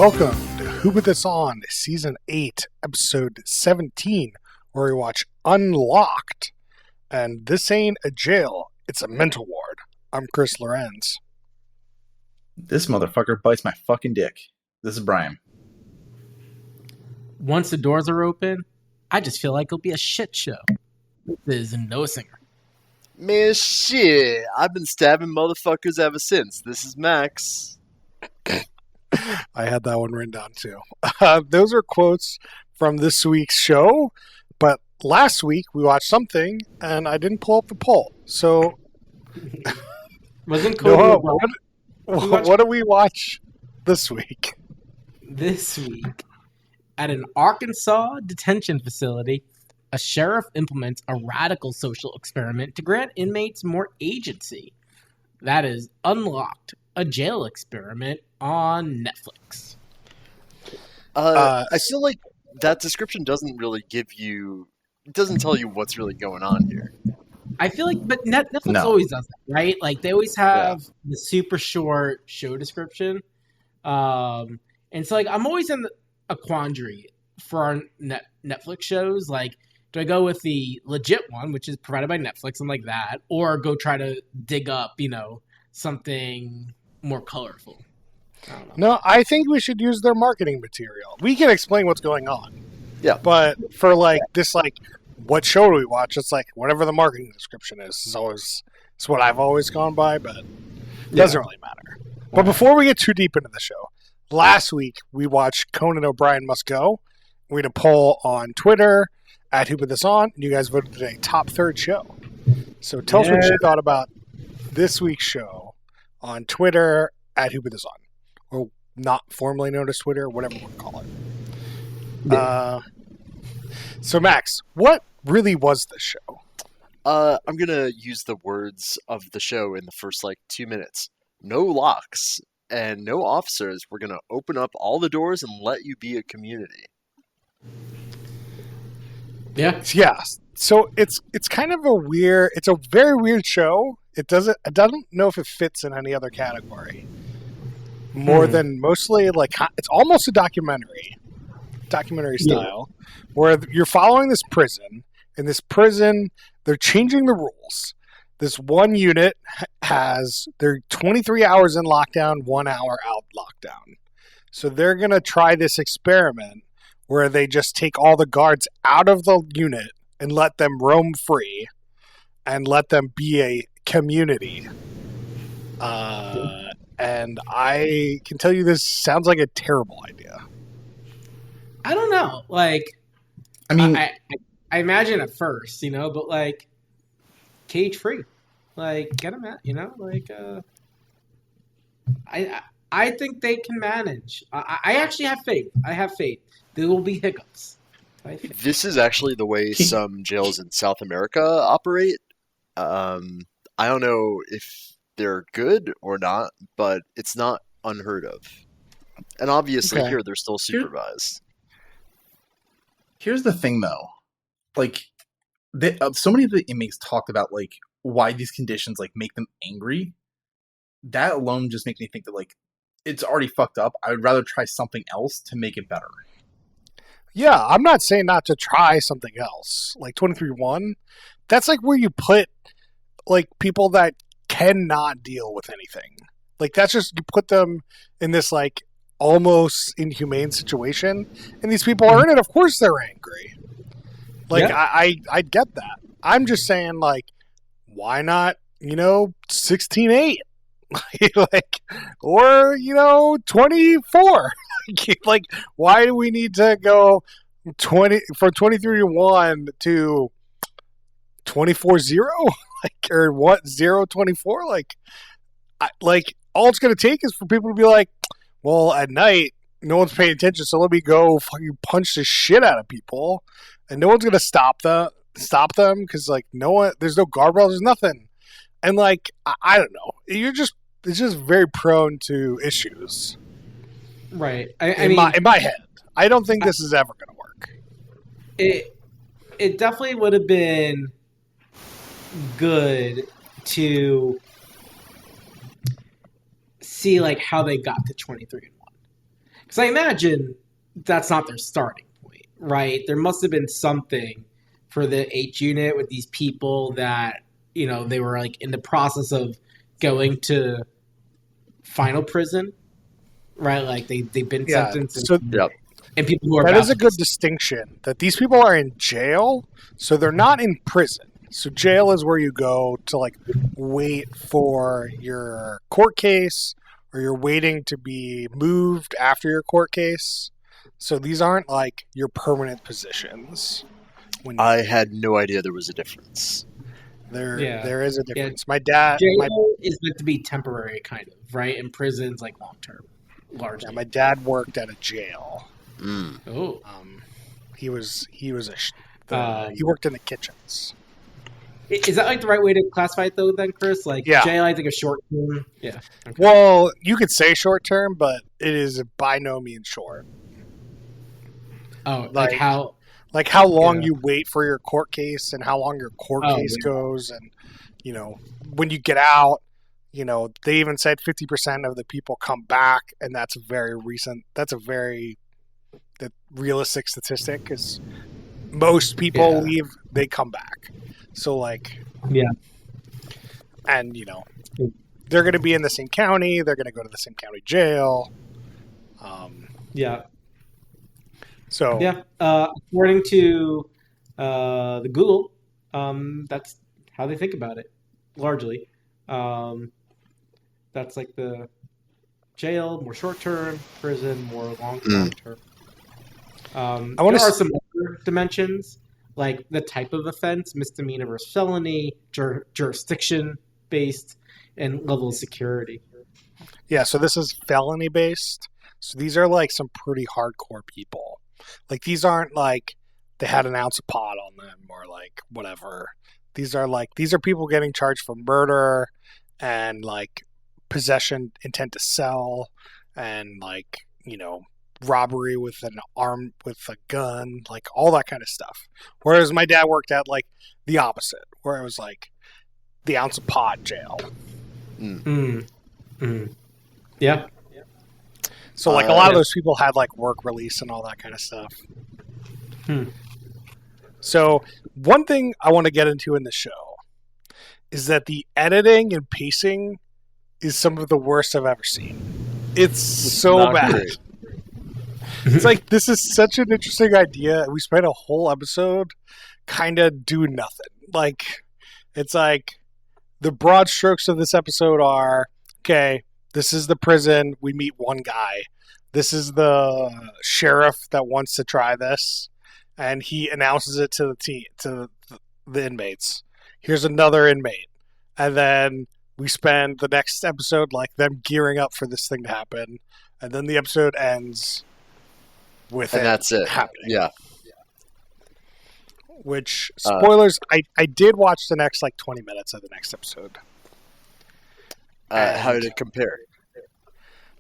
Welcome to Who Put This On, Season 8, Episode 17, where we watch Unlocked. And this ain't a jail, it's a mental ward. I'm Chris Lorenz. This motherfucker bites my fucking dick. This is Brian. Once the doors are open, I just feel like it'll be a shit show. This is No Singer. Man, shit. I've been stabbing motherfuckers ever since. This is Max. I had that one written down too. Those are quotes from this week's show, but last week we watched something and I didn't pull up the poll. So, Wasn't cool. what do we watch this week? This week, at an Arkansas detention facility, a sheriff implements a radical social experiment to grant inmates more agency. That is Unlocked, a jail experiment on Netflix. I feel like that description doesn't really it doesn't tell you what's really going on here. I feel like, but Netflix always does that, right? Like, they always have the super short show description. And so, like, I'm always in a quandary for our Netflix shows. Like, do I go with the legit one, which is provided by Netflix and like that, or go try to dig up, something more colorful? I don't know. No, I think we should use their marketing material. We can explain what's going on. Yeah. But for what show do we watch? It's like whatever the marketing description is it's what I've always gone by, but it doesn't really matter. But before we get too deep into the show, last week we watched Conan O'Brien Must Go. We had a poll on Twitter at Who Put This On, and you guys voted today top third show. So tell us what you thought about this week's show on Twitter at Who Put This On, or not formerly known as Twitter, whatever you want to call it. Yeah. So Max, what really was this show? I'm going to use the words of the show in the first 2 minutes. No locks and no officers. We're going to open up all the doors and let you be a community. Yeah. Yeah. So it's kind of it's a very weird show. I don't know if it fits in any other category. More than mostly it's almost a documentary style, where you're following this prison. In this prison, they're changing the rules. This one unit they're 23 hours in lockdown, 1 hour out lockdown. So they're going to try this experiment where they just take all the guards out of the unit and let them roam free and let them be a community. And I can tell you this sounds like a terrible idea. I don't know. I imagine at first, but cage free, get them out, I think they can manage. I actually have faith. I have faith. There will be hiccups. This is actually the way some jails in South America operate. I don't know if they're good or not, but it's not unheard of. And obviously here they're still supervised. Here's the thing, though. So many of the inmates talked about, why these conditions, make them angry. That alone just makes me think that, it's already fucked up. I would rather try something else to make it better. Yeah, I'm not saying not to try something else. 23-1, that's where you put, people that cannot deal with anything. That's just, you put them in this, almost inhumane situation, and these people are in it. Of course they're angry. I get that. I'm just saying, why not, 16-8? Or 24. Why do we need to go from 23-1 to 24-0? Or what, 0-24? All it's going to take is for people to be well, at night no one's paying attention, so let me go fucking punch the shit out of people, and no one's going to stop them because there's no guardrails, there's nothing. And I don't know, it's just very prone to issues. Right. In my head, I don't think this is ever going to work. It definitely would have been good to see how they got to 23-1. Because I imagine that's not their starting point, right? There must have been something for the H unit with these people that, they were like in the process of going to final prison, right? Like they've been sentenced. So and people who are that is a good distinction, that these people are in jail, so they're not in prison. So jail is where you go to like wait for your court case, or you're waiting to be moved after your court case. So these aren't like your permanent positions. I had no idea there was a difference. There is a difference. Yeah. My dad is meant to be temporary, kind of, right? And prison's like long term, largely. Yeah, my dad worked at a jail. Oh, he worked in the kitchens. Is that like the right way to classify it though? Then, Chris, like jail, I think a short term. Yeah. Okay. Well, you could say short term, but it is by no means short. Oh, like how? Like how long you wait for your court case and how long your court case goes, and when you get out, they even said 50% of the people come back, and that's a very realistic statistic, because most people leave, they come back. So and they're going to be in the same county, they're going to go to the same county jail. So according to the Google, that's how they think about it, largely. That's like the jail, more short term, prison, more long term. There are some other dimensions, like the type of offense, misdemeanor versus felony, jurisdiction based, and level of security. Yeah, so this is felony based. So these are like some pretty hardcore people. Like these aren't like they had an ounce of pot on them or like whatever. These are people getting charged for murder and like possession, intent to sell, and like robbery with a gun, like all that kind of stuff. Whereas my dad worked at like the opposite, where it was like the ounce of pot jail. Yeah. So like a lot of those people had like work release and all that kind of stuff. So one thing I want to get into in the show is that the editing and pacing is some of the worst I've ever seen. It's so bad. Great. It's like, this is such an interesting idea. We spent a whole episode kind of doing nothing. Like, it's like the broad strokes of this episode are, okay, this is the prison. We meet one guy. This is the sheriff that wants to try this, and he announces it to the inmates. Here's another inmate, and then we spend the next episode like them gearing up for this thing to happen, and then the episode ends with and that's it happening. Yeah. Which, spoilers, I did watch the next like 20 minutes of the next episode. How did it compare?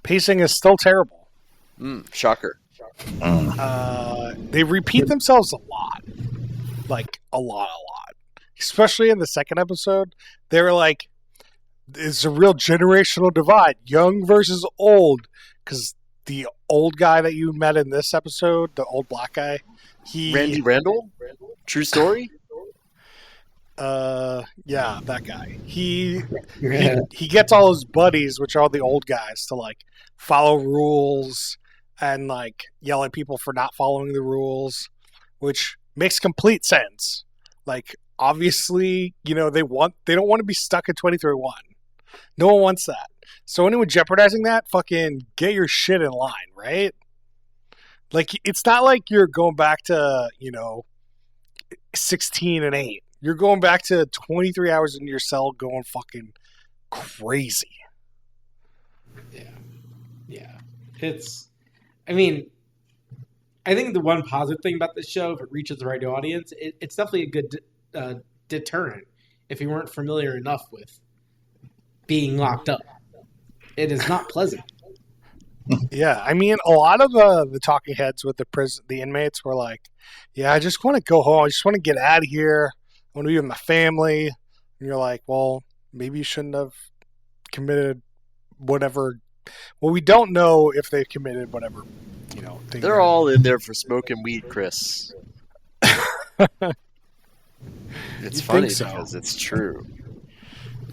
Pacing is still terrible. Shocker. They repeat themselves a lot. Like, a lot. Especially in the second episode. They were like, it's a real generational divide. Young versus old. Because the old guy that you met in this episode, the old black guy, Randy Randall? True story? Yeah, that guy. He gets all his buddies, which are all the old guys, to like follow rules and like yell at people for not following the rules, which makes complete sense. Like, obviously, they don't want to be stuck at 23-1. No one wants that. So anyone jeopardizing that, fucking get your shit in line, right? Like, it's not like you're going back to 16-8. You're going back to 23 hours in your cell going fucking crazy. Yeah. I think the one positive thing about this show, if it reaches the right audience, it's definitely a good deterrent if you weren't familiar enough with being locked up. It is not pleasant. Yeah, I mean, a lot of the talking heads with the inmates were like, yeah, I just want to go home. I just want to get out of here. I want to be with my family. And you're like, well, maybe you shouldn't have committed whatever well, we don't know if they've committed whatever, thing. They're all in there for smoking weed, Chris. It's funny because it's true.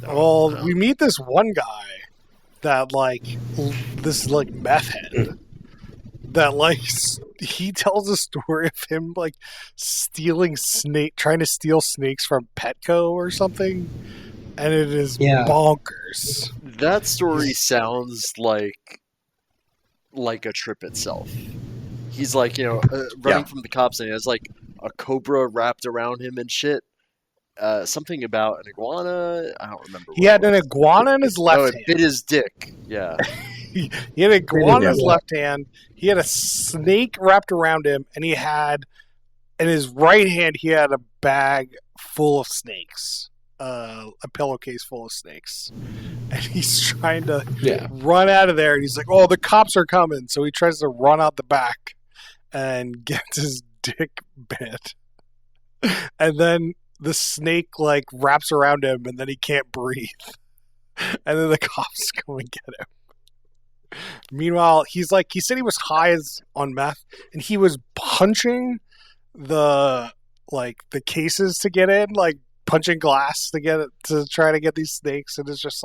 Well, we meet this one guy that this meth head that he tells a story of him trying to steal snakes from Petco or something, and it is bonkers. That story sounds like a trip itself. He's running from the cops, and he has a cobra wrapped around him and shit. Something about an iguana. I don't remember. He had an iguana in his left hand. It bit his dick. Yeah. He had an iguana in his left hand. He had a snake wrapped around him, and he had in his right hand he had a bag full of snakes, a pillowcase full of snakes, and he's trying to run out of there. And he's like, "Oh, the cops are coming!" So he tries to run out the back and gets his dick bit, and then the snake wraps around him, and then he can't breathe, and then the cops come and get him. Meanwhile, he said he was high on meth, and he was punching the cases to get in, punching glass to try to get these snakes, and it's just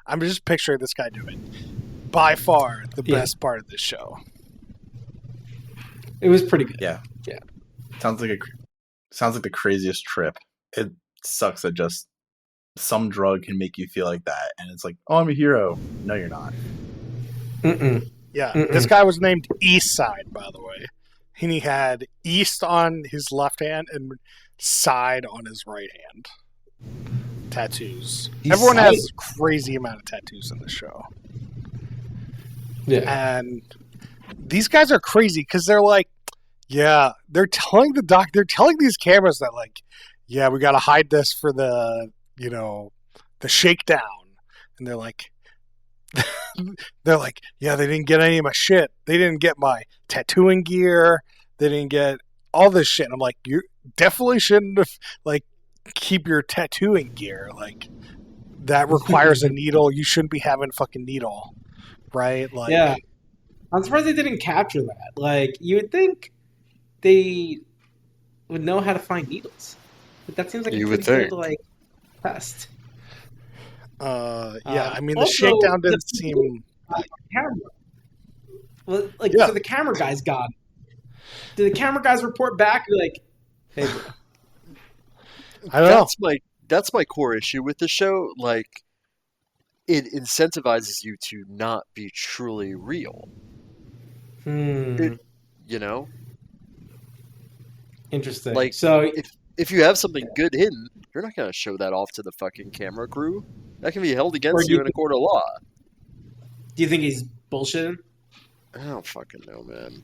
I'm just picturing this guy doing by far the best part of this show. It was pretty good. Yeah. Sounds like the craziest trip. It sucks that just some drug can make you feel like that, and it's oh, I'm a hero. No, you're not. Mm-mm. Yeah, this guy was named Eastside, by the way. And he had East on his left hand and Side on his right hand. Tattoos. Everyone has a crazy amount of tattoos in the show. Yeah. And these guys are crazy because they're they're telling these cameras that we got to hide this for the shakedown. And they're they didn't get any of my shit. They didn't get my tattooing gear. They didn't get all this shit. And I'm you definitely shouldn't have keep your tattooing gear. That requires a needle. You shouldn't be having a fucking needle, right? Yeah. I'm surprised they didn't capture that. You would think they would know how to find needles. But that seems like you a would pretty think. good test. I mean, the shakedown didn't seem camera. Well, so the camera guys got it. Did the camera guys report back? Hey, bro. I don't know. That's my core issue with the show. It incentivizes you to not be truly real. Interesting. So if you have something good hidden, you're not going to show that off to the fucking camera crew. That can be held against you in a court of law. Do you think he's bullshitting? I don't fucking know, man.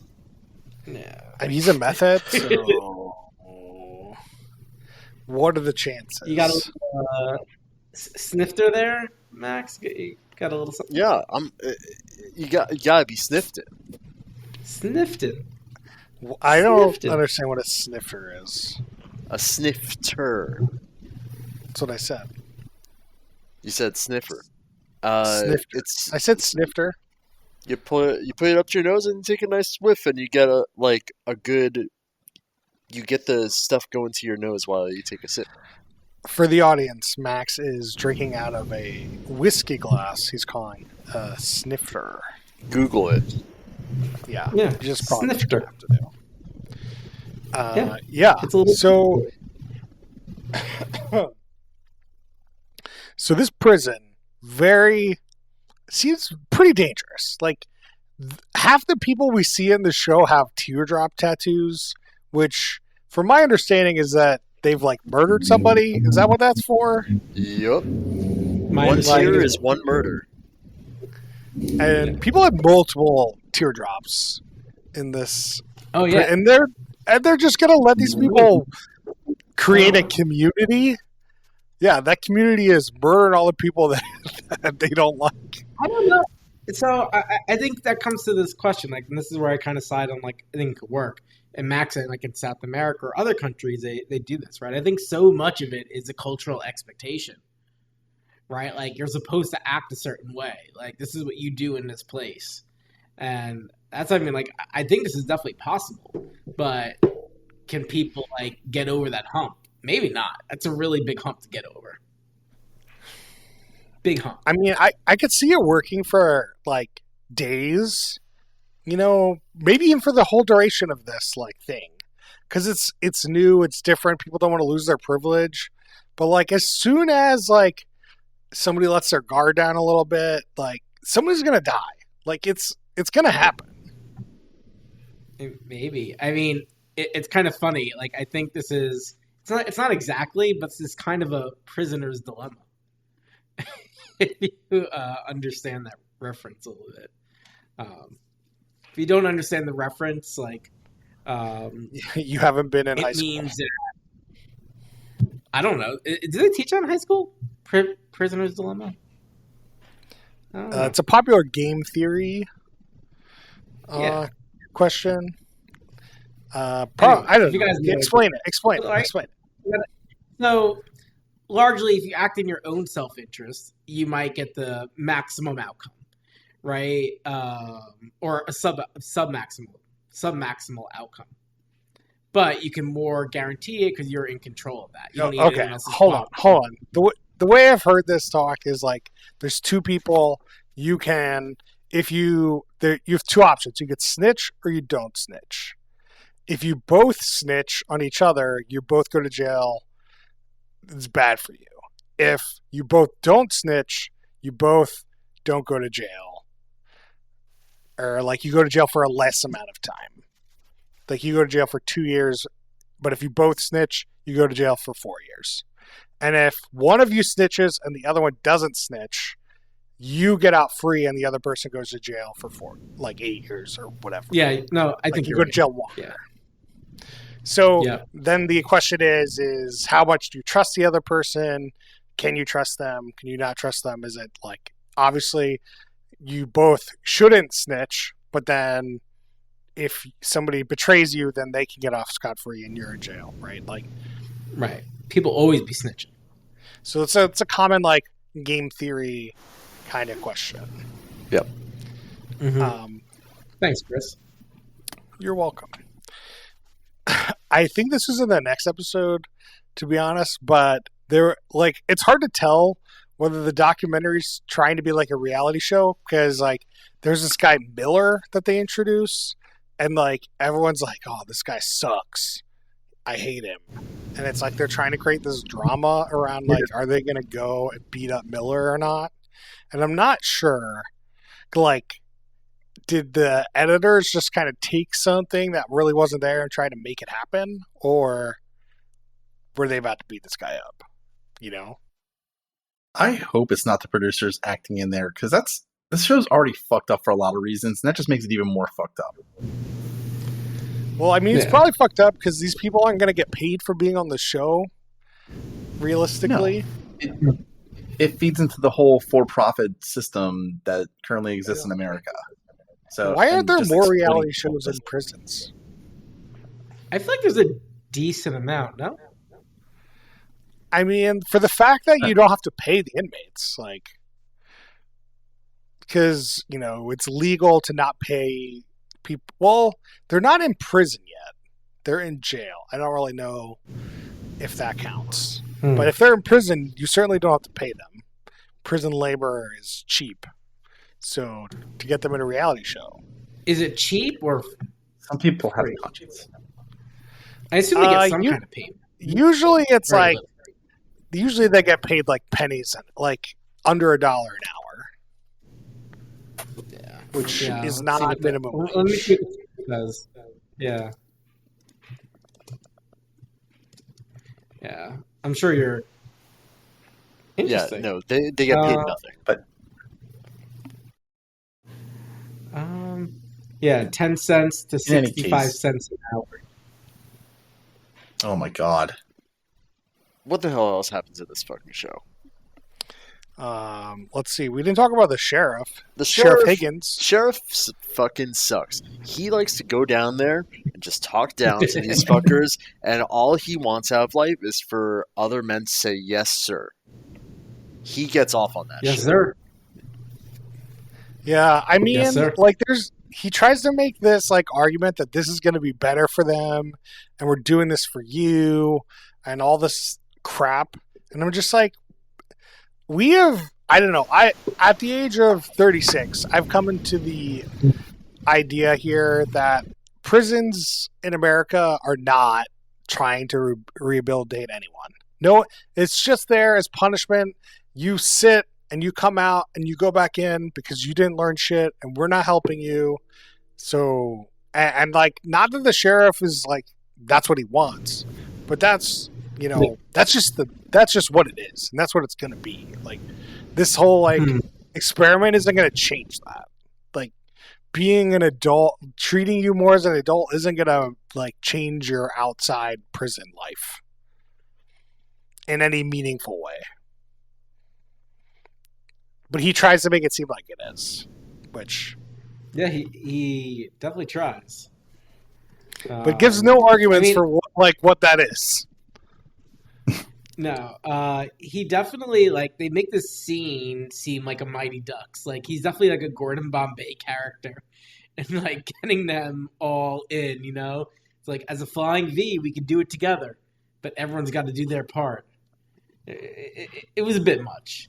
Yeah. And he's a meth head, so what are the chances? You got a snifter there, Max? You got a little something? Yeah, you gotta be sniffed it. Sniffed it? I don't understand what a snifter is. A snifter. That's what I said. You said sniffer. Snifter. I said snifter. You put it up to your nose and you take a nice whiff, and you get you get the stuff going to your nose while you take a sip. For the audience, Max is drinking out of a whiskey glass. He's calling a snifter. Google it. Yeah. Just snifter. Have to do. Yeah. It's a little so this prison seems pretty dangerous. Half the people we see in the show have teardrop tattoos, which, from my understanding, is that they've murdered somebody. Is that what that's for? Yep. One tear is one murder. And people have multiple teardrops in this. Oh yeah. And they're just gonna let these people create a community. Yeah, that community is murdering all the people that they don't like. I don't know. So I think that comes to this question, and this is where I kind of side on I think it could work. And Max saying in South America or other countries they do this, right? I think so much of it is a cultural expectation, right? Like you're supposed to act a certain way. Like this is what you do in this place, and that's I mean, like I think this is definitely possible, but can people like get over that hump? Maybe not. That's a really big hump to get over. Big hump. I mean, I could see it working for like days, you know, maybe even for the whole duration of this like thing, because it's new, it's different. People don't want to lose their privilege, but like as soon as like somebody lets their guard down a little bit, like somebody's gonna die. Like it's gonna happen. Maybe. I mean, it's kind of funny. Like I think this is it's not exactly, but this is kind of a prisoner's dilemma. If you understand that reference a little bit. If you don't understand the reference, like you haven't been in high school. It means that I don't know. Did they teach that in high school? Prisoner's Dilemma. It's a popular game theory question. I don't know. Explain it. So, largely, if you act in your own self-interest, you might get the maximum outcome, right? Or a sub-maximal outcome. But you can more guarantee it because you're in control of that. You don't need anyone else's hold on. The way I've heard this talk is like there's two people. You have two options. You could snitch or you don't snitch. If you both snitch on each other, you both go to jail. It's bad for you. If you both don't snitch, you both don't go to jail. Or like you go to jail for a less amount of time. Like you go to jail for 2 years, but if you both snitch, you go to jail for 4 years. And if one of you snitches and the other one doesn't snitch, you get out free and the other person goes to jail for 8 years or whatever. Yeah, no, I think you go to jail longer. Yeah. So then the question is how much do you trust the other person? Can you trust them? Can you not trust them? Is it like, obviously you both shouldn't snitch, but then if somebody betrays you, then they can get off scot-free and you're in jail, right? Like, right. People always be snitching. So it's a common like game theory kind of question. Yep. Mm-hmm. Thanks, Chris. You're welcome. I think this was in the next episode, to be honest, but it's hard to tell whether the documentary's trying to be like a reality show because like there's this guy Miller that they introduce, and like everyone's like, "Oh, this guy sucks. I hate him." And it's like they're trying to create this drama around like, are they going to go and beat up Miller or not? And I'm not sure. Like, did the editors just kind of take something that really wasn't there and try to make it happen? Or were they about to beat this guy up? You know? I hope it's not the producers acting in there, because this show's already fucked up for a lot of reasons, and that just makes it even more fucked up. Well, I mean, it's probably fucked up because these people aren't going to get paid for being on the show, realistically. No. It feeds into the whole for-profit system that currently exists in America. So why aren't there more reality shows in prisons? I feel like there's a decent amount, no? I mean, for the fact that you don't have to pay the inmates, like, because, you know, it's legal to not pay people. Well, they're not in prison yet. They're in jail. I don't really know if that counts. But if they're in prison, you certainly don't have to pay them. Prison labor is cheap. So to get them in a reality show. Is it cheap or? Some people have a conscience. I assume they get some kind of payment. Usually it's like, usually they get paid like pennies, like under $1 an hour. Yeah. Which is not minimum wage. Let me see what it says. Yeah. Yeah. I'm sure you're interesting. Yeah, no, they get paid nothing. But 10 cents to 65 cents an hour. Oh my god. What the hell else happens in this fucking show? Let's see. We didn't talk about the sheriff. Sheriff Higgins. Sheriff fucking sucks. He likes to go down there and just talk down to these fuckers, and all he wants out of life is for other men to say, "Yes, sir." he gets off on that Yes, shit. sir. Yeah, I mean, Yes, sir. like, he tries to make this like argument that this is going to be better for them, and we're doing this for you, and all this crap, and I'm just like, I don't know, at the age of 36, I've come into the idea here that prisons in America are not trying to rehabilitate anyone. No, it's just there as punishment. You sit and you come out and you go back in because you didn't learn shit and we're not helping you. So, and like, not that the sheriff is like, that's what he wants, but that's, that's just what it is. And that's what it's going to be. Like, this whole like experiment isn't going to change that. Like, being an adult, treating you more as an adult isn't going to like change your outside prison life in any meaningful way. But he tries to make it seem like it is, which... Yeah, he definitely tries. But gives no arguments for what that is. No, he definitely, like, they make this scene seem like a Mighty Ducks. Like, he's definitely like a Gordon Bombay character. And, like, getting them all in, It's like, as a Flying V, we could do it together. But everyone's got to do their part. It was a bit much.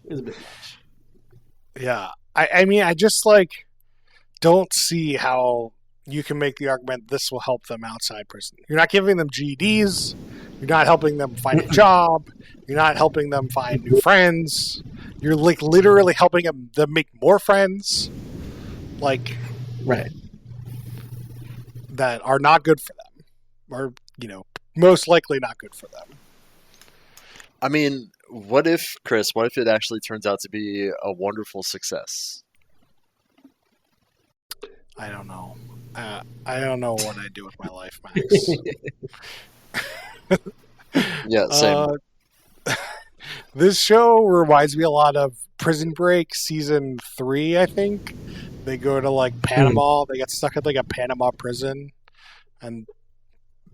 Yeah. I mean, I just, like, don't see how you can make the argument this will help them outside prison. You're not giving them GEDs. You're not helping them find a job. You're not helping them find new friends. You're, like, literally helping them make more friends. Like... Right. That are not good for them. Or, most likely not good for them. I mean, what if it actually turns out to be a wonderful success? I don't know. I don't know what I do with my life, Max. Yeah, same. This show reminds me a lot of Prison Break season 3, I think. They go to like Panama. They get stuck at like a Panama prison. And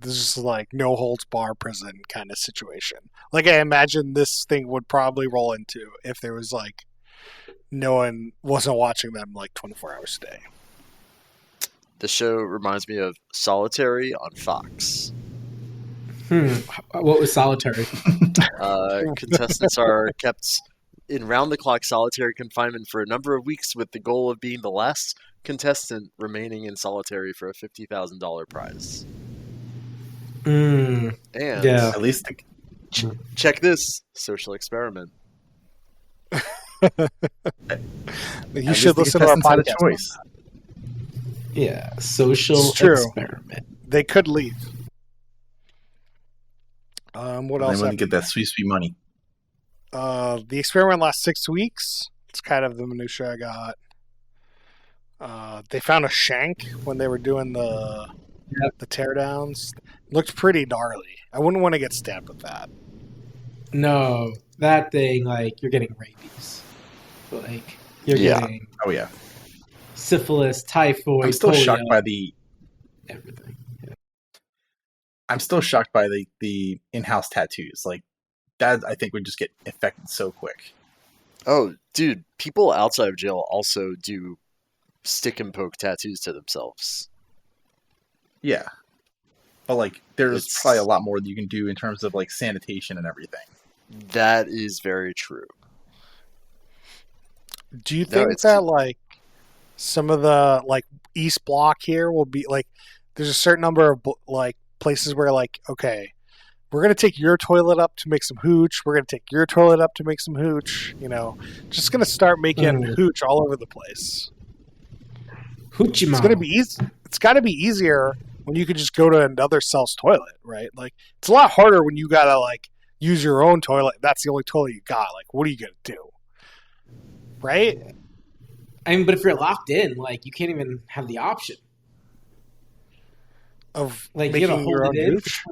this is like no holds bar prison kind of situation. Like I imagine this thing would probably roll into if there was like no one wasn't watching them like 24 hours a day. The show reminds me of Solitary on Fox. What was Solitary? Contestants are kept in round-the-clock solitary confinement for a number of weeks with the goal of being the last contestant remaining in solitary for a $50,000 prize. And at least check this social experiment. You should listen to our podcast. Choice. Yeah, social experiment. They could leave. What else? They want to get that sweet money. The experiment lasts 6 weeks. It's kind of the minutia I got. They found a shank when they were doing the teardowns. Looked pretty gnarly. I wouldn't want to get stabbed with that. No, that thing, like, you're getting rabies. Like, you're getting... Oh, yeah. Syphilis, typhoid, I'm still polio, shocked by the... everything. Yeah. I'm still shocked by the in-house tattoos. Like, that, I think, would just get infected so quick. Oh, dude, people outside of jail also do stick and poke tattoos to themselves. Yeah. But, like, there's probably a lot more that you can do in terms of, like, sanitation and everything. That is very true. Do you think that, like, some of the, like, East Block here will be, like, there's a certain number of, like, places where, like, okay, we're going to take your toilet up to make some hooch. We're going to take your toilet up to make some hooch. Just going to start making hooch all over the place. Hoochie It's going to be easy. It's got to be easier when you could just go to another cell's toilet, right? Like, it's a lot harder when you got to, like, use your own toilet. That's the only toilet you got. Like, what are you going to do? Right? I mean, but if you're locked in, like, you can't even have the option of like making you hold your own it in. hooch.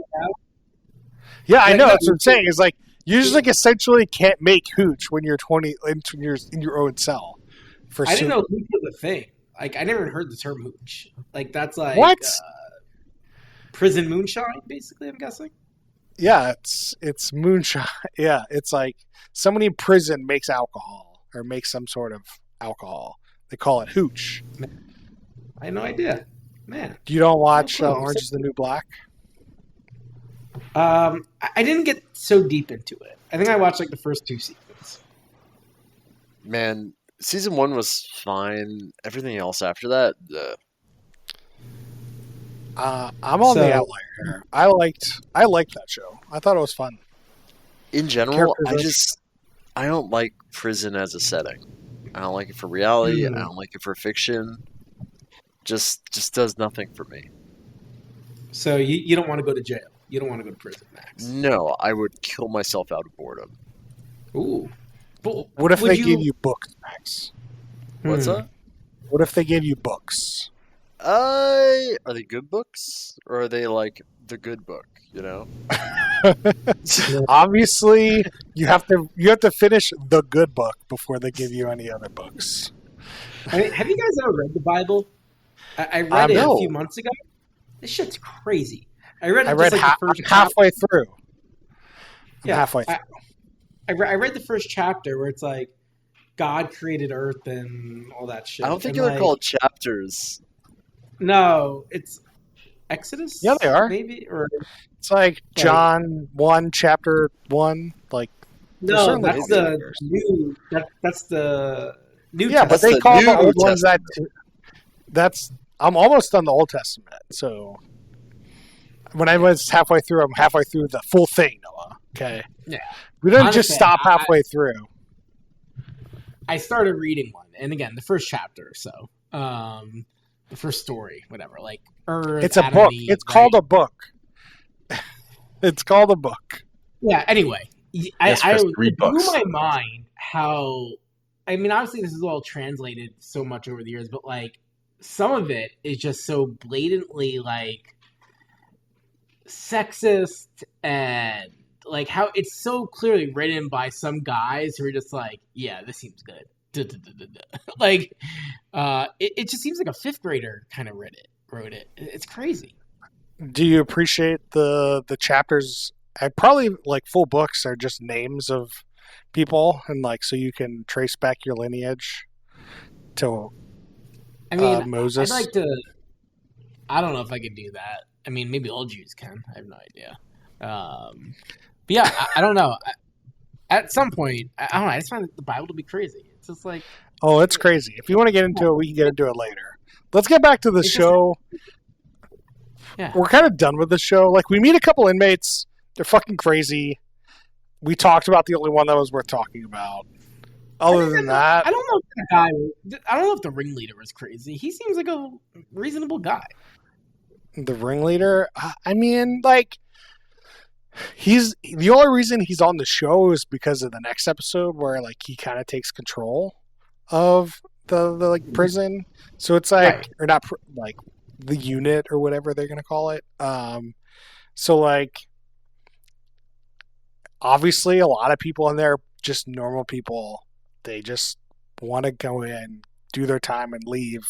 Yeah, I know. That's what I'm saying. Is like you just like essentially can't make hooch when you're 20 when you're in your own cell. I didn't know hooch was a thing. Like I never even heard the term hooch. Like that's like what? Prison moonshine, basically. I'm guessing. Yeah, it's moonshine. Yeah, it's like somebody in prison makes alcohol or makes some sort of alcohol. They call it hooch. I had no idea, man. You don't watch No clue. Orange is the New Black? I didn't get so deep into it. I think I watched like the first 2 seasons. Man, season 1 was fine. Everything else after that, I'm on the outlier here. I liked that show. I thought it was fun. in general, Characters I don't like prison as a setting. I don't like it for reality. I don't like it for fiction. Just does nothing for me. So you don't want to go to jail. You don't want to go to prison, Max. No, I would kill myself out of boredom. Ooh. But What if they gave you books, Max? What's that? What if they gave you books? Are they good books? Or are they like the good book, you know? Obviously, you have to finish the good book before they give you any other books. I mean, have you guys ever read the Bible? I read it no. a few months ago. This shit's crazy. I read I'm chapter. halfway through. I'm halfway through. I read the first chapter where it's like God created Earth and all that shit. I don't think and they're called chapters. No, it's Exodus. Yeah, they are. Maybe or It's like John 1, chapter 1. Like no, that's the new. That's the New yeah, Testament. but they call the old ones that. Testament. I'm almost done the Old Testament. So when I was halfway through, I'm halfway through the full thing, Noah. Okay. Yeah. We didn't just stop halfway through. I started reading one, and again, the first chapter or so. The first story, whatever. Like Earth, it's a Adam book. and Eve, It's called a book. It's called a book. Yeah. Anyway, Yes, Chris, it read blew books. my mind how. I mean, obviously, this is all translated so much over the years, but like some of it is just so blatantly like sexist and like how it's so clearly written by some guys who are just like, yeah, this seems good. Like, it just seems like a 5th grader kind of wrote it. It's crazy. Do you appreciate the chapters? I probably like full books are just names of people, and like so you can trace back your lineage to Moses. I'd like to. I don't know if I could do that. I mean, maybe all Jews can. I have no idea. But yeah, I don't know. At some point, I don't know. I just find the Bible to be crazy. It's just like, oh, it's crazy. If you want to get into it, we can get into it later. Let's get back to the show. Yeah, we're kind of done with the show. Like, we meet a couple inmates. They're fucking crazy. We talked about the only one that was worth talking about. Other than that, I don't know if the guy. I don't know if the ringleader was crazy. He seems like a reasonable guy. The ringleader. I mean, like, he's the only reason he's on the show is because of the next episode where like he kind of takes control of the like prison. So it's like, Right. or not like the unit or whatever they're gonna call it. So like, obviously, a lot of people in there, just normal people. They just want to go in, do their time, and leave.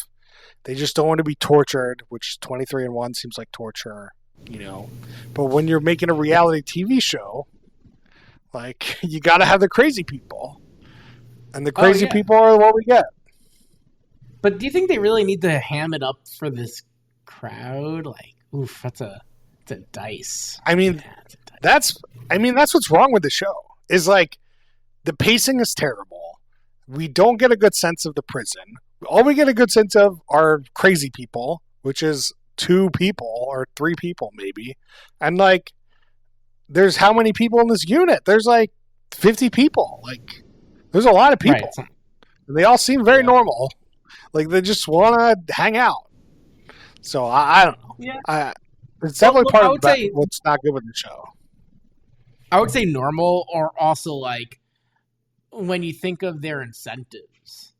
They just don't want to be tortured, which 23-1 seems like torture, you know. But when you're making a reality TV show, like, you got to have the crazy people. And the crazy people are what we get. But do you think they really need to ham it up for this crowd? Like, oof, it's a dice. I mean, that's what's wrong with the show. Is like, the pacing is terrible. We don't get a good sense of the prison. All we get a good sense of are crazy people, which is 2 people or 3 people maybe. And like, there's how many people in this unit? There's like 50 people. Like, there's a lot of people. Right. They all seem very normal. Like, they just want to hang out. So I don't know. Yeah. It's definitely part of say, what's not good with the show. I would say normal, or also like when you think of their incentives,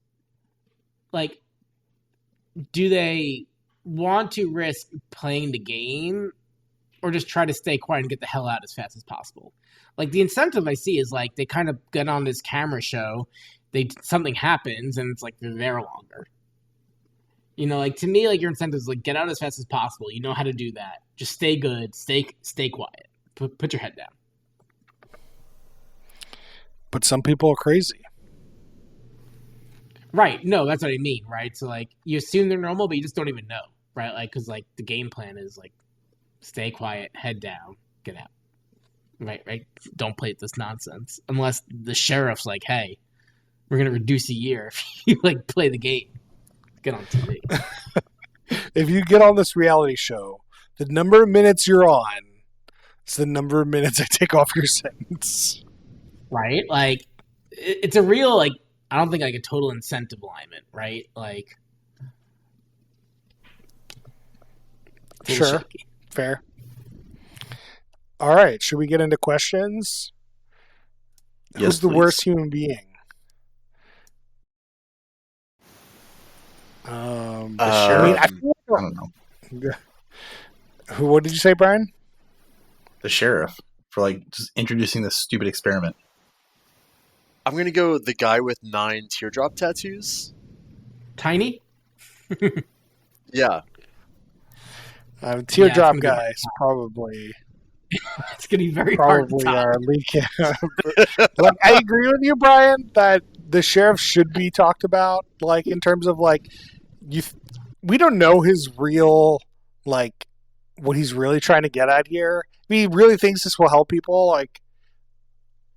like, do they want to risk playing the game or just try to stay quiet and get the hell out as fast as possible? Like, the incentive I see is like they kind of get on this camera show, something happens, and it's like they're there longer. You know, like, to me, like, your incentive is like get out as fast as possible. You know how to do that. Just stay good, stay quiet. Put your head down. But some people are crazy. Right. No, that's what I mean. Right. So like you assume they're normal, but you just don't even know. Right. Like because like the game plan is like stay quiet, head down, get out. Right. Don't play this nonsense unless the sheriff's like, hey, we're gonna reduce a year if you like play the game. Get on TV. If you get on this reality show, the number of minutes you're on is the number of minutes I take off your sentence. Right? Like, it's a real, like, I don't think like a total incentive alignment, right? Like, sure. Shaky. Fair. All right. Should we get into questions? Yes, Who's the please. worst human being? I don't know. What did you say, Brian? The sheriff for like just introducing this stupid experiment. I'm gonna go the guy with 9 teardrop tattoos. Tiny? Yeah. Teardrop guys probably. It's gonna be very hard to probably are leaking. Like, I agree with you, Brian, that the sheriff should be talked about. Like in terms of like we don't know his real like what he's really trying to get at here. If he really thinks this will help people, like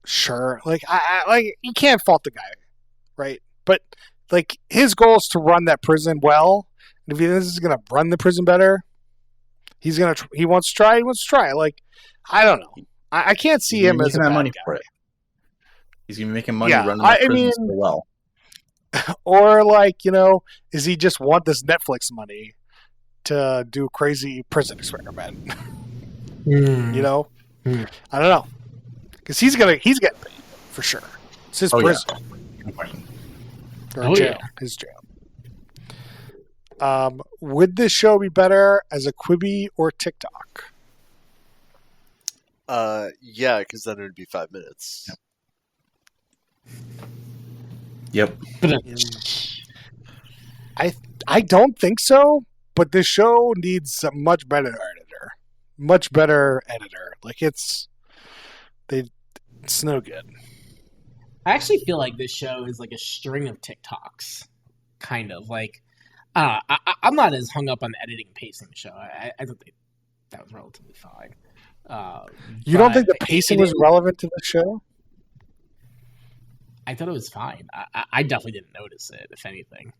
sure. Like I like you can't fault the guy, right? But like his goal is to run that prison well. And if he thinks he's gonna run the prison better, he wants to try. Like I don't know. I can't see him as a bad money guy. for it. He's gonna be making money running that prison so well. Or like, is he just want this Netflix money to do a crazy prison experiment? I don't know. Because he's getting paid for sure. It's his prison. Yeah. Or jail. His jail. Would this show be better as a Quibi or TikTok? Yeah, because then it would be 5 minutes. Yep. I don't think so, but this show needs a much better editor. Like it's no good. I actually feel like this show is like a string of TikToks, kind of like. I'm not as hung up on the editing pacing of the show. I don't think that was relatively fine. You don't think the pacing was relevant to the show? I thought it was fine. I definitely didn't notice it, if anything.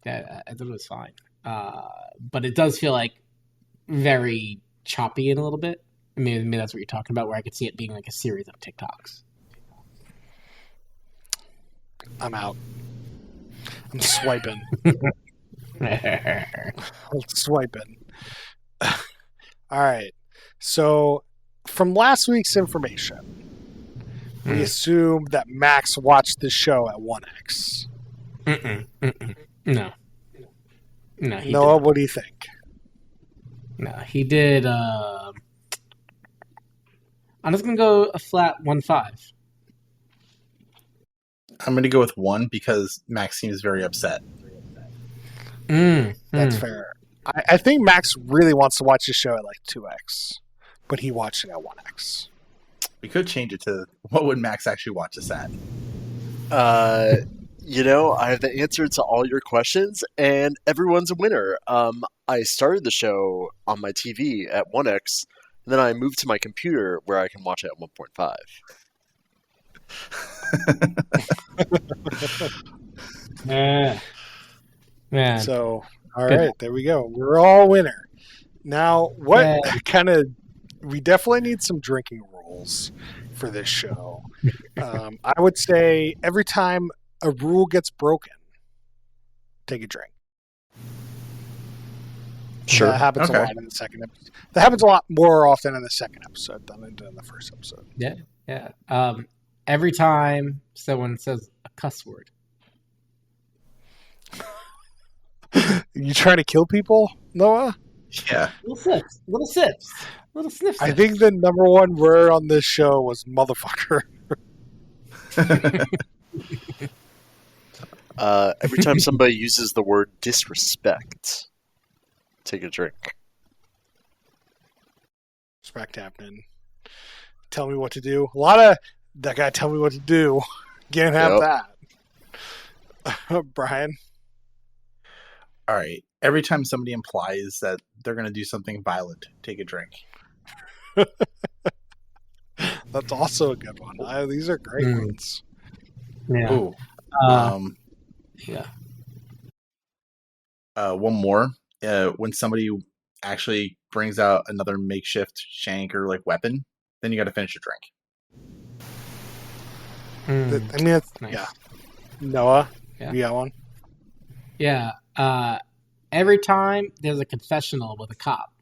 Yeah, I thought it was fine. But it does feel like very choppy in a little bit. I mean, maybe that's what you're talking about, where I could see it being like a series of TikToks. I'm out. I'm swiping. I'm swiping. All right. So, from last week's information, we assumed that Max watched the show at 1X. No. No, Noah, what do you think? No, he did. I'm just going to go a flat 1.5. I'm going to go with 1 because Max seems very upset. That's fair. I think Max really wants to watch the show at like 2X, but he watched it at 1X. We could change it to what would Max actually watch this at? I have the answer to all your questions, and everyone's a winner. I started the show on my TV at 1X, and then I moved to my computer where I can watch it at 1.5. Man. So, all right, there we go. We're all winner. Now, we definitely need some drinking rules for this show. I would say every time a rule gets broken, take a drink. Sure. That happens a lot in the second episode. That happens a lot more often in the second episode than in the first episode. Yeah. Every time someone says a cuss word. You trying to kill people, Noah? Yeah. Little sips. I think the number one word on this show was motherfucker. Every time somebody uses the word disrespect, take a drink. Respect happening. Tell me what to do. A lot of that guy tell me what to do. Can't have that. Brian? All right. Every time somebody implies that they're going to do something violent, take a drink. That's also a good one. These are great ones. Yeah. Ooh. Yeah. One more. When somebody actually brings out another makeshift shank or like weapon, then you got to finish your drink. I mean, that's Nice. Yeah. Noah, Yeah. you got one? Yeah. Every time there's a confessional with a cop,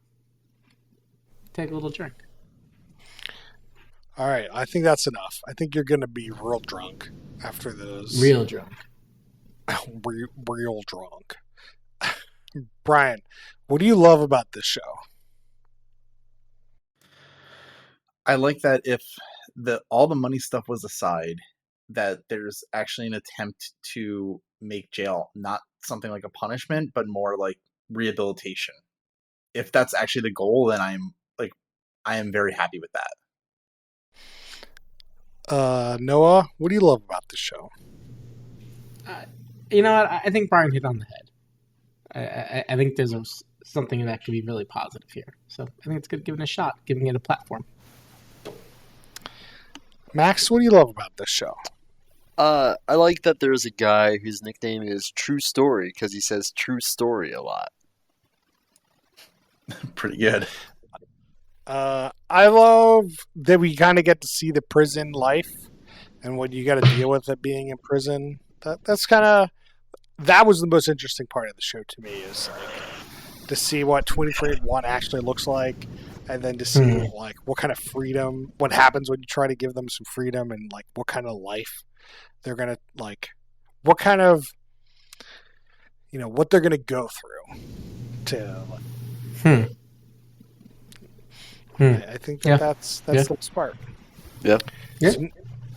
take a little drink. All right, I think that's enough. I think you're going to be real drunk after those. Real drunk. Real drunk. Brian, what do you love about this show? I like that if all the money stuff was aside, that there's actually an attempt to make jail not something like a punishment, but more like rehabilitation. If that's actually the goal, then I am very happy with that. Noah, what do you love about this show? You know what? I think Brian hit on the head. I think there's something that could be really positive here. So I think it's good giving it a shot, giving it a platform. Max, what do you love about this show? I like that there's a guy whose nickname is True Story because he says true story a lot. Pretty good. I love that we kind of get to see the prison life and what you got to deal with it being in prison. That was the most interesting part of the show to me, is like to see what 23-1 actually looks like, and then to see like what kind of freedom, what happens when you try to give them some freedom, and like what kind of life they're gonna like, what kind of, what they're gonna go through to. I think that's the best part. Yeah.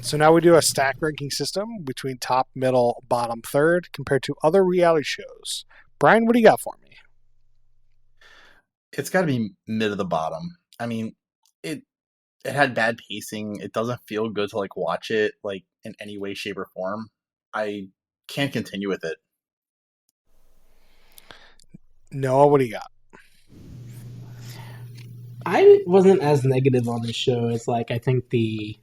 So now we do a stack ranking system between top, middle, bottom, third compared to other reality shows. Brian, what do you got for me? It's got to be mid of the bottom. I mean, it had bad pacing. It doesn't feel good to like watch it like in any way, shape, or form. I can't continue with it. Noah, what do you got? I wasn't as negative on this show as I think the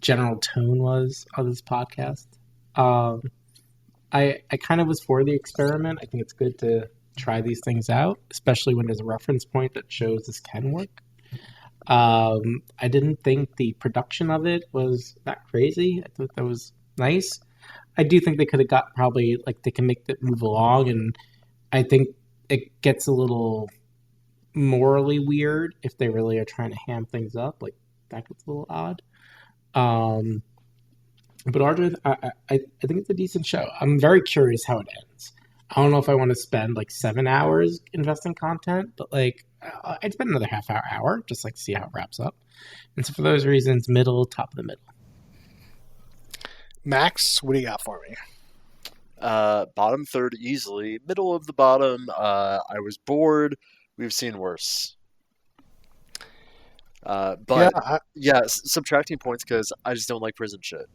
general tone was of this podcast. I kind of was for the experiment. I think it's good to try these things out, especially when there's a reference point that shows this can work. I didn't think the production of it was that crazy. I thought that was nice. I do think they could have got probably they can make it move along, and I think it gets a little morally weird if they really are trying to ham things up. That gets a little odd. But Arjun, I think it's a decent show. I'm very curious how it ends. I don't know if I want to spend 7 hours investing content, but I'd spend another half hour just to see how it wraps up. And so for those reasons, middle, top of the middle. Max, what do you got for me? Bottom third easily. Middle of the bottom, I was bored. We've seen worse. Subtracting points because I just don't like prison shit.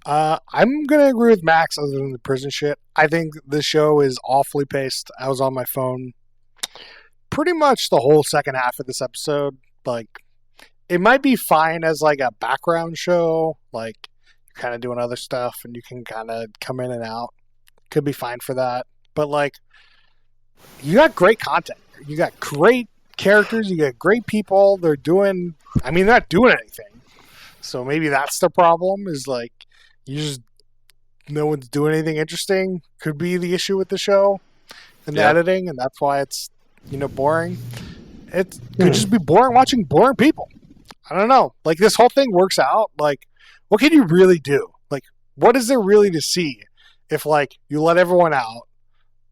I'm going to agree with Max other than the prison shit. I think this show is awfully paced. I was on my phone pretty much the whole second half of this episode. It might be fine as a background show. You're kind of doing other stuff and you can kind of come in and out. Could be fine for that. But you got great content. You got great characters. You got great people. They're not doing anything. So maybe that's the problem, is no one's doing anything interesting. Could be the issue with the show and the editing, and that's why it's boring. It could just be boring watching boring people. I don't know. This whole thing works out. What can you really do? What is there really to see if you let everyone out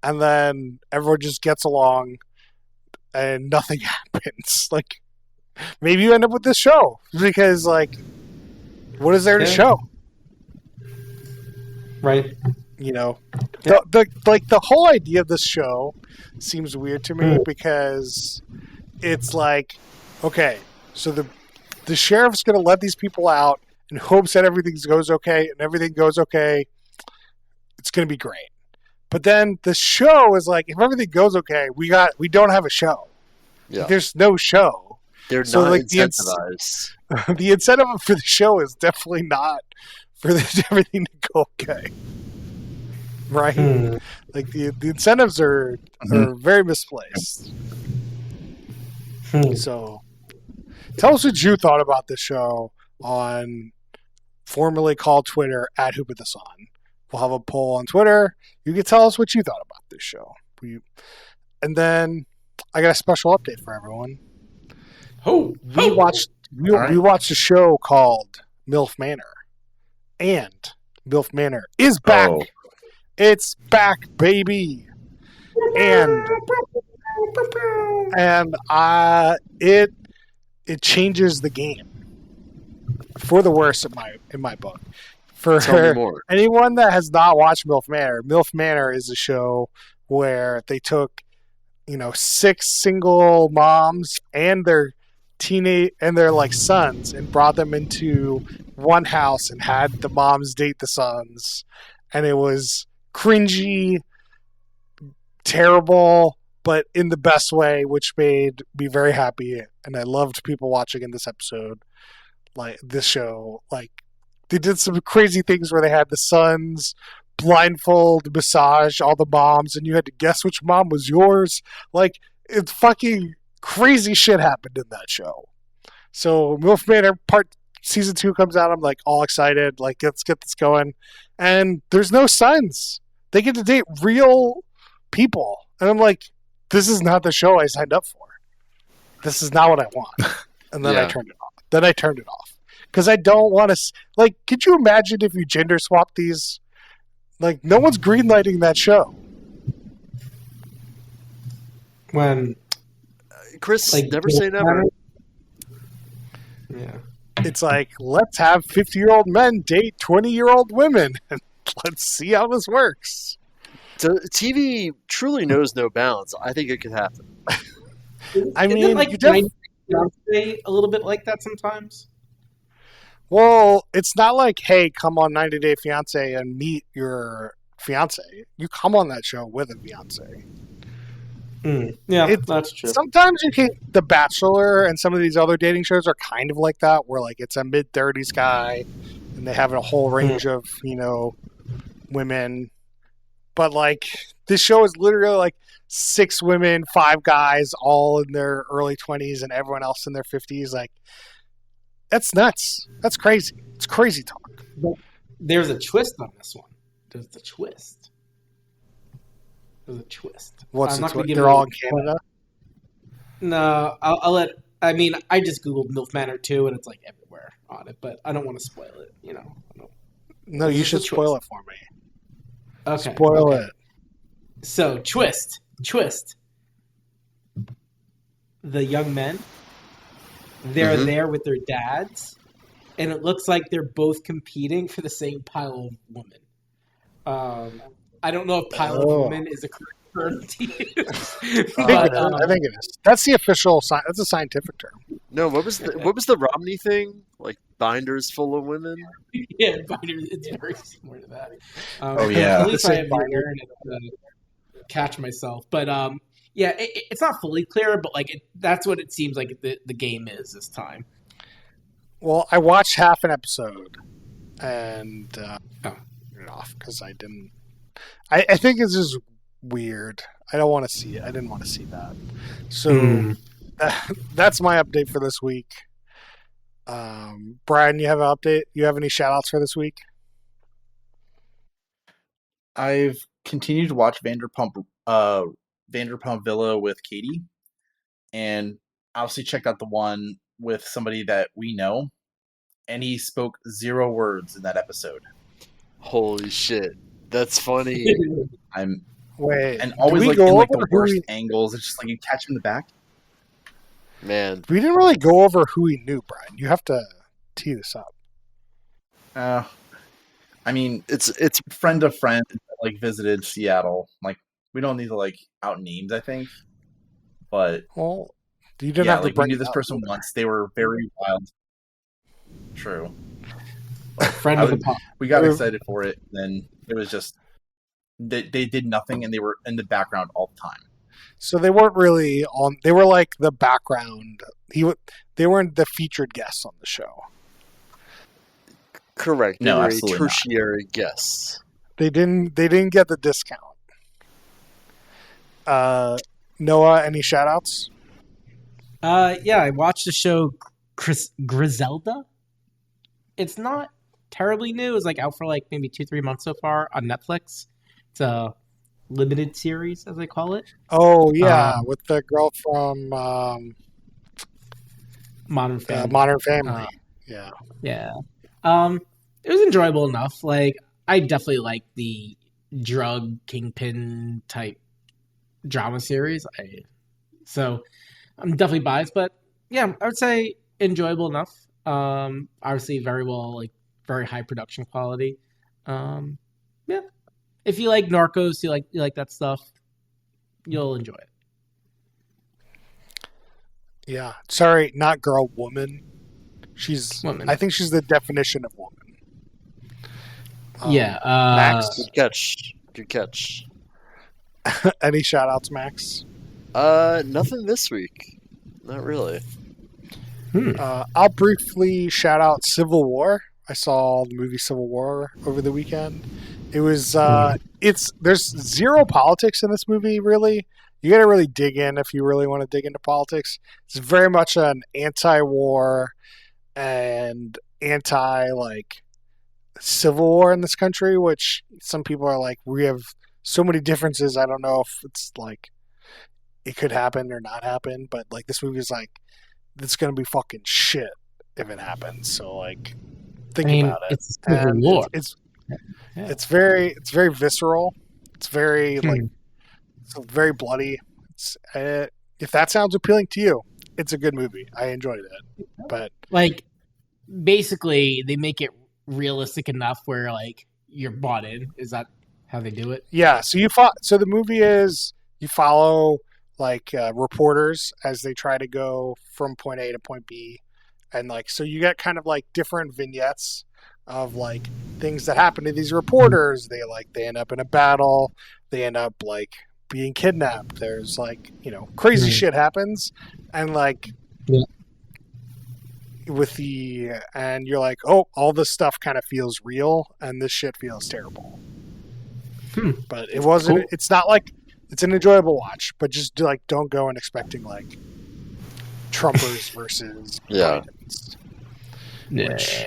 and then everyone just gets along and nothing happens? Maybe you end up with this show because what is there to show? Right. The whole idea of this show seems weird to me because it's like, okay, so the sheriff's going to let these people out in hopes that everything goes okay, and everything goes okay. It's going to be great. But then the show is like, if everything goes okay, we don't have a show. Yeah. Like, there's no show. They're So, not like, incentivized. The incentive for the show is definitely not for everything to go okay. Right? Like, the incentives are very misplaced. So, tell us what you thought about the show on formerly called Twitter at Hoop of the Sun. We'll have a poll on Twitter. You can tell us what you thought about this show. And then I got a special update for everyone. We watched a show called MILF Manor. And MILF Manor is back. Oh. It's back, baby. And it changes the game for the worse in my book. For anyone that has not watched MILF Manor is a show where they took, 6 single moms and their sons and brought them into one house and had the moms date the sons, and it was cringy, terrible, but in the best way, which made me very happy, and I loved people watching in this episode. Like this show, like they did some crazy things where they had the sons blindfold massage all the moms, and you had to guess which mom was yours. Like, it's fucking crazy shit happened in that show. So MILF Manor season 2 comes out. I'm like all excited. Like, let's get this going. And there's no sons. They get to date real people, and I'm like, this is not the show I signed up for. This is not what I want. And then I turned it off. Because I don't want to... Like, could you imagine if you gender swap these? Like, no one's greenlighting that show. When... Chris, never say never. Yeah. It's like, let's have 50-year-old men date 20-year-old women. And let's see how this works. TV truly knows no bounds. I think it could happen. I mean, like a little bit like that sometimes. Well, it's not like, hey, come on 90 Day Fiancé and meet your fiancé. You come on that show with a fiancé. Yeah, that's true. Sometimes The Bachelor and some of these other dating shows are kind of like that, where like it's a mid-30s guy and they have a whole range of, women. But like this show is literally like 6 women, 5 guys, all in their early 20s and everyone else in their 50s. Like, that's nuts. That's crazy. It's crazy talk. But there's a twist on this one. There's a twist. What's the twist? They're all in Canada? No, I'll let... I mean, I just Googled MILF Manor 2, and it's like everywhere on it, but I don't want to spoil it, No, you should spoil it for me. Okay. Spoil it. So, twist. The young men, they're there with their dads, and it looks like they're both competing for the same pile of women. I don't know if pile of women is a correct term to use. I think it is. That's the official. That's a scientific term. No, what was the Romney thing? Like binders full of women? Yeah, binders. It's very similar to that. Yeah. At least I have learned to catch myself, but yeah, it's not fully clear, but like that's what it seems like the game is this time. Well, I watched half an episode and turned it off because I didn't. I think it's just weird. I don't want to see it. I didn't want to see that. So that's my update for this week. Brian, you have an update? You have any shout-outs for this week? I've continued to watch Vanderpump Villa with Katie, and obviously checked out the one with somebody that we know, and he spoke 0 words in that episode. Holy shit. That's funny. Wait, and always like in like the worst angles. It's just like you catch him in the back. Man, we didn't really go over who he knew, Brian. You have to tee this up. I mean, it's friend of friend that, like, visited Seattle. Like, we don't need to like out names, I think. But You didn't have to we bring knew it this up. person once. They were very wild. True. Friend of the pod. We got excited for it, and then it was just they did nothing, and they were in the background all the time. So they weren't really on. They were like the background. They weren't the featured guests on the show. Correct. They No, were a absolutely not. tertiary guest. They didn't get the discount. Noah, any shout outs? Yeah, I watched the show Griselda. It's not terribly new. It's like out for like maybe 2-3 months so far on Netflix. It's a limited series, as they call it. Oh yeah, with the girl from Modern Family. Modern Family. Yeah. It was enjoyable enough. Like, I definitely like the drug kingpin type drama series. So I'm definitely biased, but yeah, I would say enjoyable enough. Obviously very well, like very high production quality. Yeah. If you like Narcos, you like that stuff, you'll enjoy it. Yeah. Sorry, not girl, woman. She's Woman. I think she's the definition of woman. Yeah. Max? Good catch. Any shout outs, Max? Nothing this week. Not really. I'll briefly shout out Civil War. I saw the movie Civil War over the weekend. It was there's zero politics in this movie, really. You got to really dig in if you really want to dig into politics. It's very much an anti-war and civil war in this country, which some people are like, we have so many differences. I don't know if it's like it could happen or not happen, but like this movie is like, it's gonna be fucking shit if it happens. So like, think about it. It's civil war. It's very visceral. It's very it's very bloody. If that sounds appealing to you, it's a good movie. I enjoyed it, but like basically they make it realistic enough where like you're bought in. Is that how they do it? Yeah. So so the movie is you follow like reporters as they try to go from point A to point B, and like so you get kind of like different vignettes of like things that happen to these reporters. They end up in a battle. They end up like being kidnapped. There's like crazy shit happens, and like and you're like, oh, all this stuff kind of feels real, and this shit feels terrible. But it wasn't. Cool. It's not like it's an enjoyable watch, but just like don't go in expecting like Trumpers versus Bidens. Which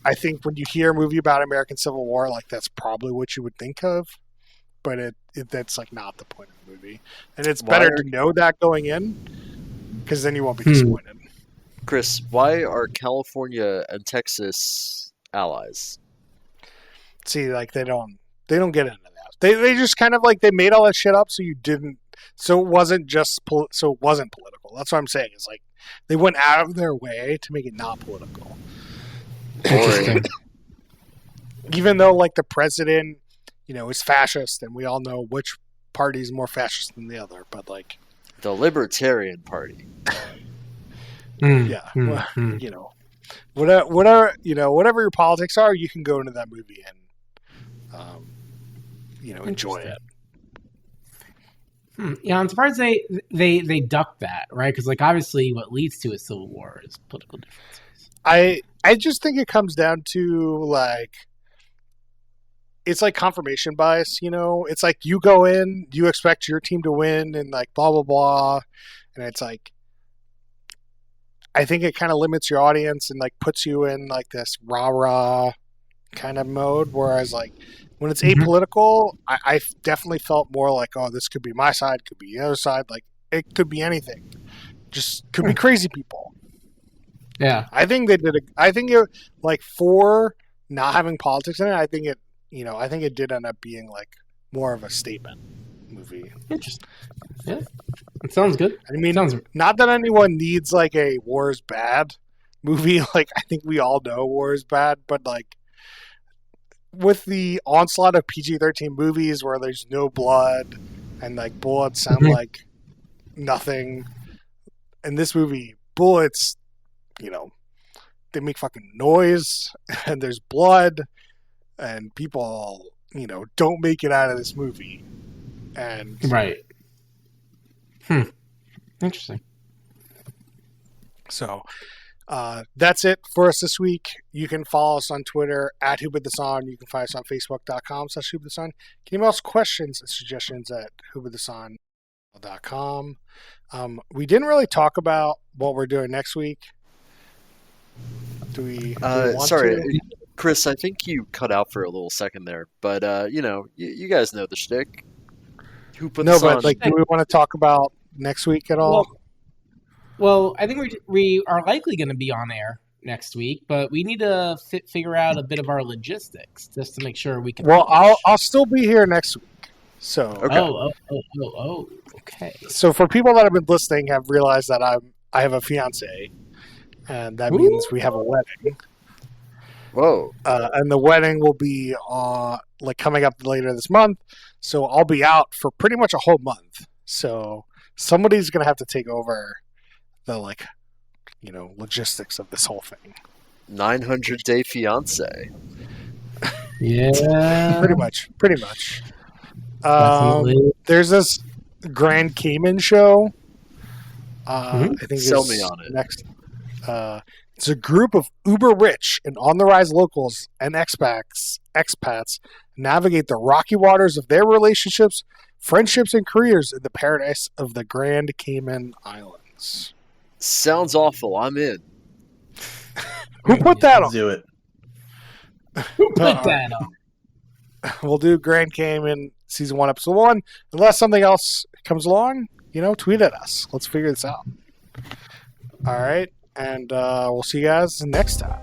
I think when you hear a movie about American Civil War, like that's probably what you would think of, but that's like not the point of the movie, and it's better to know that going in, because then you won't be disappointed. Chris, why are California and Texas allies? See, like they don't get into that. They just kind of like they made all that shit up so it wasn't political. That's what I'm saying. Is like they went out of their way to make it not political. Interesting. Even though like the president, is fascist, and we all know which party is more fascist than the other, but like the Libertarian Party. Whatever your politics are, you can go into that movie and enjoy it. Yeah, I'm surprised they ducked that, right? Because like obviously, what leads to a civil war is political differences. I just think it comes down to like it's like confirmation bias. It's like you go in, you expect your team to win, and like blah blah blah, and it's like I think it kind of limits your audience and like puts you in like this rah rah kind of mode. Whereas like when it's apolitical, I definitely felt more like, oh, this could be my side, could be the other side. Like it could be anything, just could be crazy people. Yeah, I think they did. I think it like for not having politics in it. I think it did end up being like more of a statement movie. Interesting. Yeah, it sounds good. I mean, not that anyone needs like a war is bad movie. Like I think we all know war is bad, but like with the onslaught of PG-13 movies where there's no blood and like bullets sound like nothing, in this movie, bullets, they make fucking noise, and there's blood, and people, don't make it out of this movie. And right. Interesting. So that's it for us this week. You can follow us on Twitter at whobidtheson. You can find us on facebook.com/whobidtheson. You can email us questions and suggestions at whobidtheson.com. We didn't really talk about what we're doing next week. Do we want sorry, to? Chris, I think you cut out for a little second there, but you guys know the shtick. Who put No, this but on? do we want to talk about next week at all? Well, I think we are likely going to be on air next week, but we need to figure out a bit of our logistics just to make sure we can. Well, I'll still be here next week. So Okay. Okay. So for people that have been listening, have realized that I have a fiance, and that means we have a wedding. Whoa. And the wedding will be coming up later this month. So I'll be out for pretty much a whole month. So somebody's gonna have to take over the logistics of this whole thing. 900-day fiance. Yeah. Pretty much. Definitely. There's this Grand Cayman show. I think Sell is me on it. next. It's a group of uber rich and on the rise locals and expats navigate the rocky waters of their relationships, friendships, and careers in the paradise of the Grand Cayman Islands. Sounds awful. I'm in. Who put that Let's on? do it. Who put that on? We'll do Grand Cayman season 1, episode 1. Unless something else comes along, tweet at us. Let's figure this out. All right. And we'll see you guys next time.